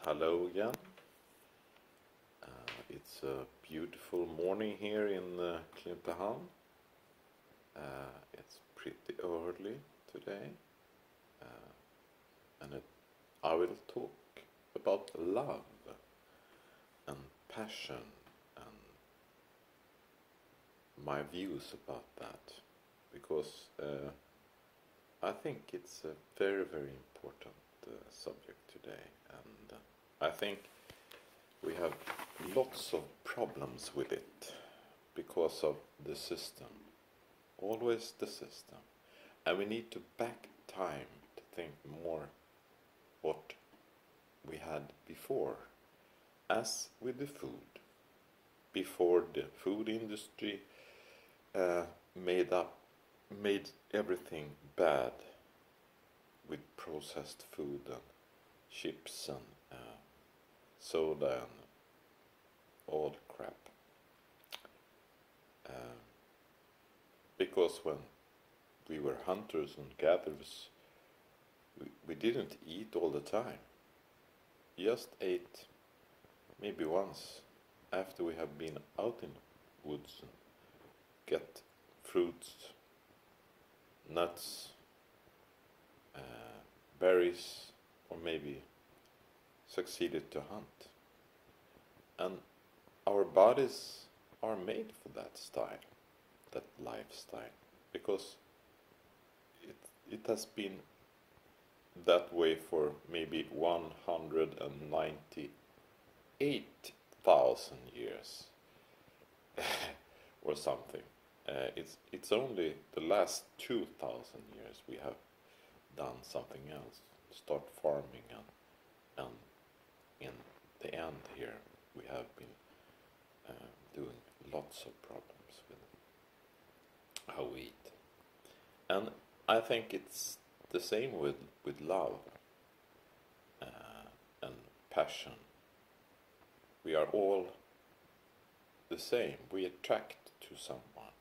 Hello again. It's a beautiful morning here in Klintehamn. It's pretty early today, and I will talk about love and passion and my views about that, because I think it's a very, very important subject today, and I think we have lots of problems with it because of the system, always the system, and we need to back time to think more what we had before, as with the food. Before the food industry made everything bad with processed food and chips and soda and all the crap. Because when we were hunters and gatherers, we didn't eat all the time. Just ate maybe once after we have been out in the woods and get fruits, nuts, berries, or maybe succeeded to hunt. And our bodies are made for that style, that lifestyle, because it has been that way for maybe 198,000 years or something. It's only the last 2,000 years we have done something else, start farming, and in the end here we have been doing lots of problems with how we eat. And I think it's the same with love and passion. We are all the same. We attract to someone.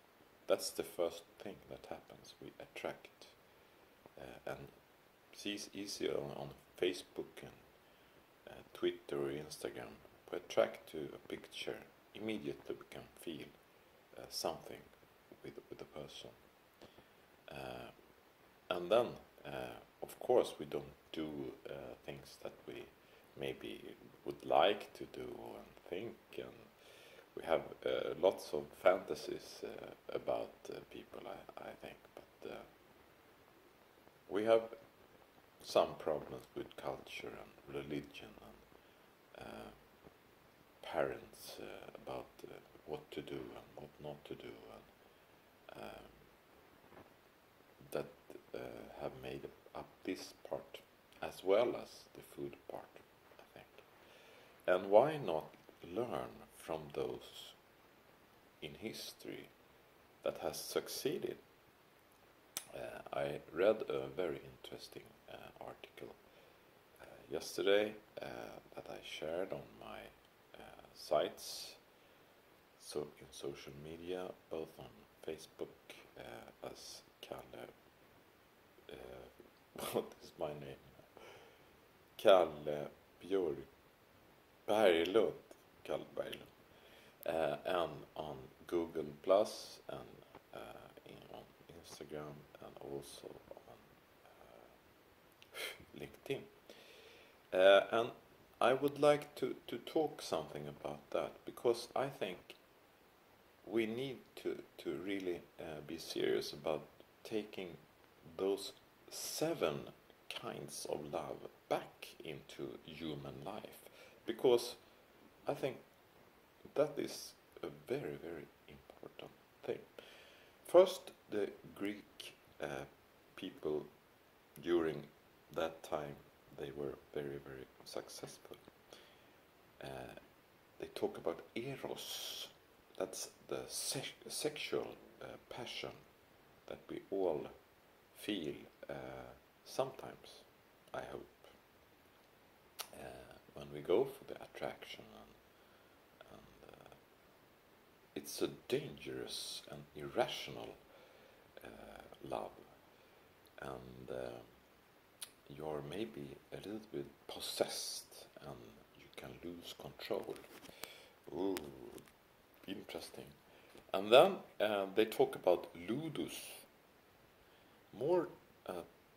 That's the first thing that happens. We attract. And it's easier on Facebook and Twitter or Instagram. We attract to a picture. Immediately we can feel something with the person. And then, of course, we don't do things that we maybe would like to do and think, and we have lots of fantasies about people, I think, but we have some problems with culture and religion and parents about what to do and what not to do, and that have made up this part as well as the food part, I think. And why not learn from those in history that has succeeded? I read a very interesting article yesterday that I shared on my sites, so in social media, both on Facebook as Kalle, what is my name? Kalle Berglund, and on Google Plus and on Instagram and also on LinkedIn. And I would like to talk something about that, because I think we need to really be serious about taking those 7 kinds of love back into human life, because I think that is a very, very important thing. First, the Greek people during that time, they were very, very successful. They talk about eros. That's the sexual passion that we all feel sometimes, I hope, when we go for the attraction, and it's a dangerous and irrational love, and you're maybe a little bit possessed, and control. Ooh, interesting. And then they talk about ludus, more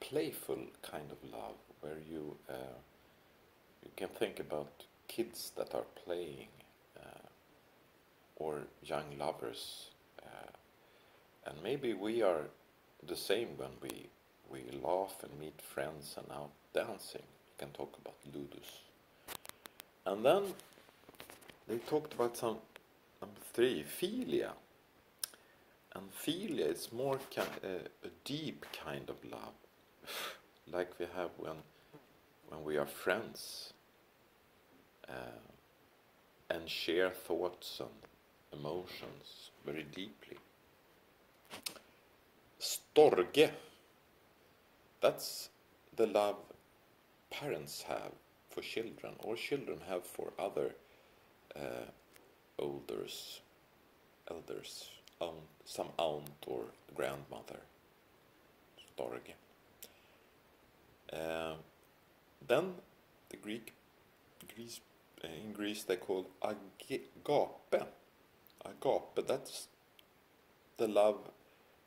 playful kind of love, where you can think about kids that are playing, or young lovers, and maybe we are the same when we laugh and meet friends and out dancing. You can talk about ludus. And then they talked about some number 3, philia. And philia is more a deep kind of love, like we have when we are friends, and share thoughts and emotions very deeply. Storge, that's the love parents have for children, or children have for other elders, some aunt or grandmother. Storge. Then the in Greece they call agape. Agape, that's the love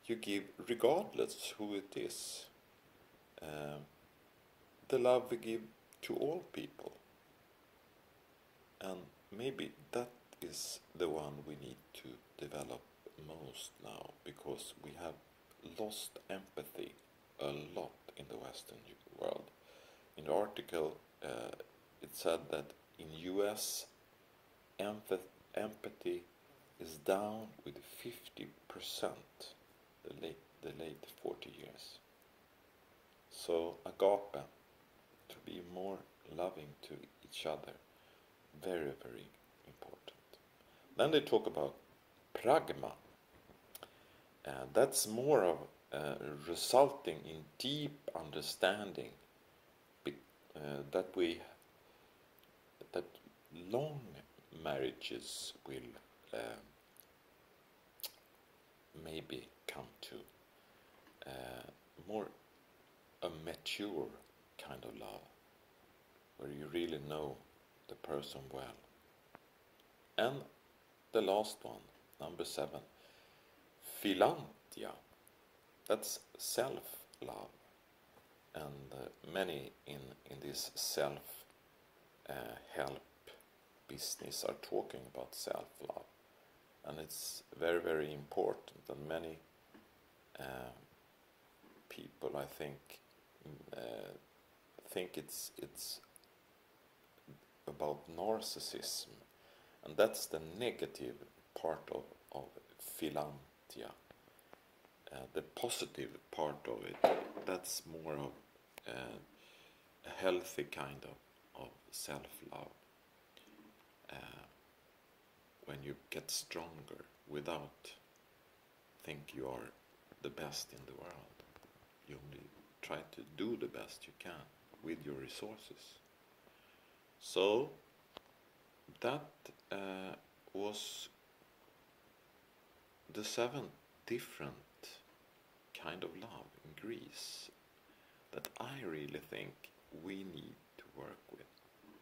you give regardless who it is. The love we give to all people. And maybe that is the one we need to develop most now, because we have lost empathy a lot in the Western world. In the article, it said that in US, empathy is down with 50% the late 40 years. So agape, to be more loving to each other, very, very important. Then they talk about pragma. That's more of resulting in deep understanding, that long marriages will maybe come to more a mature kind of love, where you really know the person well. And the last one, number 7, philantia. That's self-love. And many in this self-help business are talking about self-love. And it's very, very important. And many people, I think it's about narcissism. And that's the negative part of philantia. The positive part of it, that's more of a healthy kind of self-love. When you get stronger without think you are the best in the world. You only try to do the best you can with your resources. So that was the 7 different kind of love in Greece that I really think we need to work with,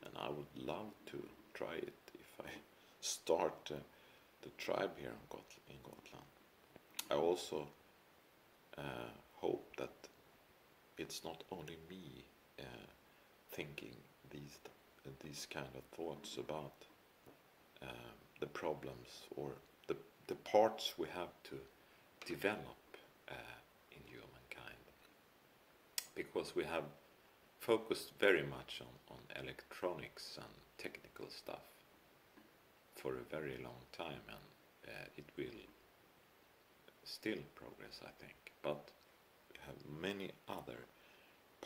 and I would love to try it if I start the tribe here in Gotland. I also hope that it's not only me thinking these kind of thoughts about the problems or the parts we have to develop in humankind, because we have focused very much on electronics and technical stuff for a very long time, and it will still progress, I think, but we have many other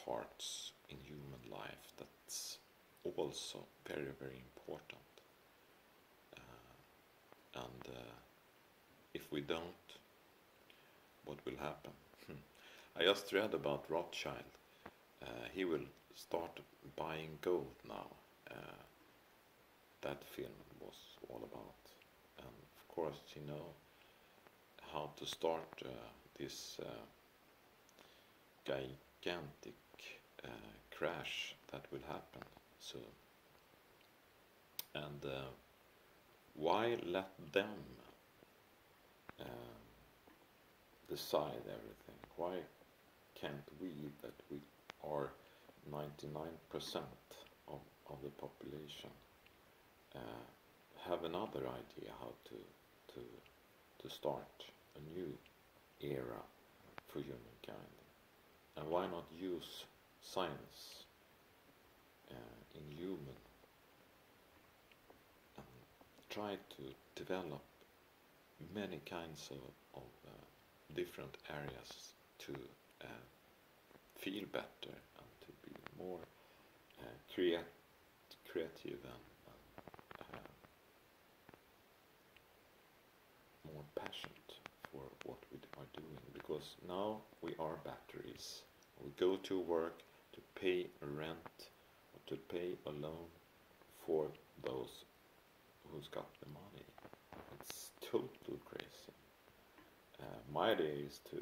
parts in human life that's also very, very important. And if we don't, what will happen? I just read about Rothschild. He will start buying gold now. That film was all about. And of course, you know how to start this gigantic crash that will happen soon. and why let them decide everything? Why can't we, that we are 99% of the population, have another idea how to start a new era for humankind? And why not use science in human and try to develop many kinds of different areas to feel better and to be more creative and more passionate for what we are doing, because now we are batteries. We go to work to pay rent or to pay a loan for those who's got the money. It's total crazy. My idea is to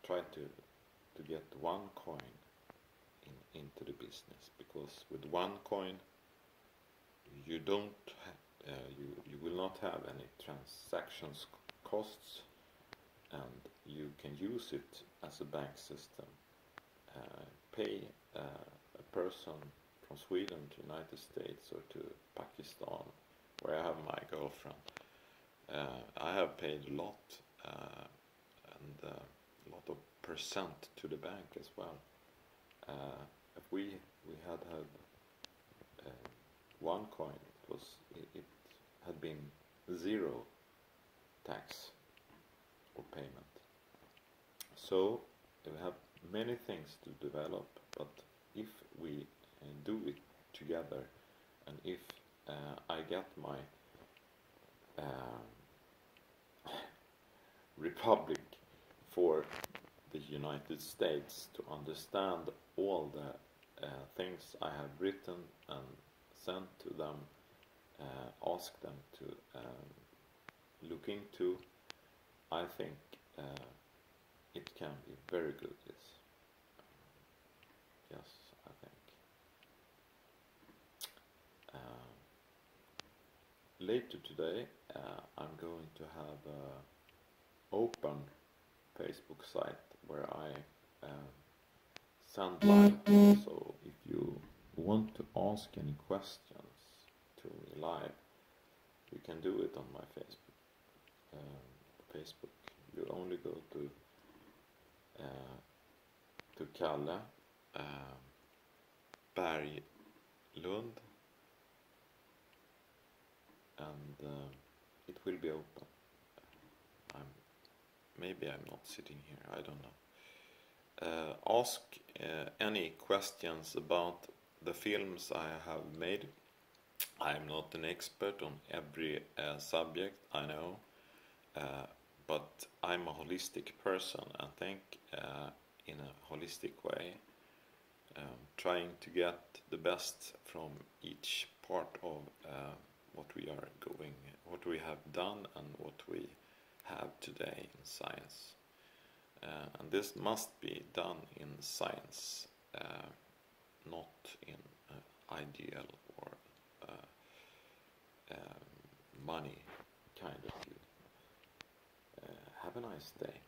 try to get one coin into the business, because with one coin you don't you will not have any transactions costs, and you can use it as a bank system. Pay a person from Sweden to United States or to Pakistan, where I have my girlfriend. I have paid a lot, and a lot of percent to the bank as well. If we had one coin, it had been zero tax or payment. So we have many things to develop, but if we do it together, and if I get my republic for the United States to understand all the things I have written and sent to them, ask them to look into, I think it can be very good. Yes, I think. Later today I'm going to have an open Facebook site where I send live. So if you want to ask any questions to me live, you can do it on my Facebook. You only go to Kalle Berglund, and it will be open. Maybe I'm not sitting here, I don't know. Ask any questions about the films I have made. I'm not an expert on every subject, I know, but I'm a holistic person and think in a holistic way, trying to get the best from each part of what we have done and what we have today in science. And this must be done in science, not in ideal or money kind of view. Have a nice day.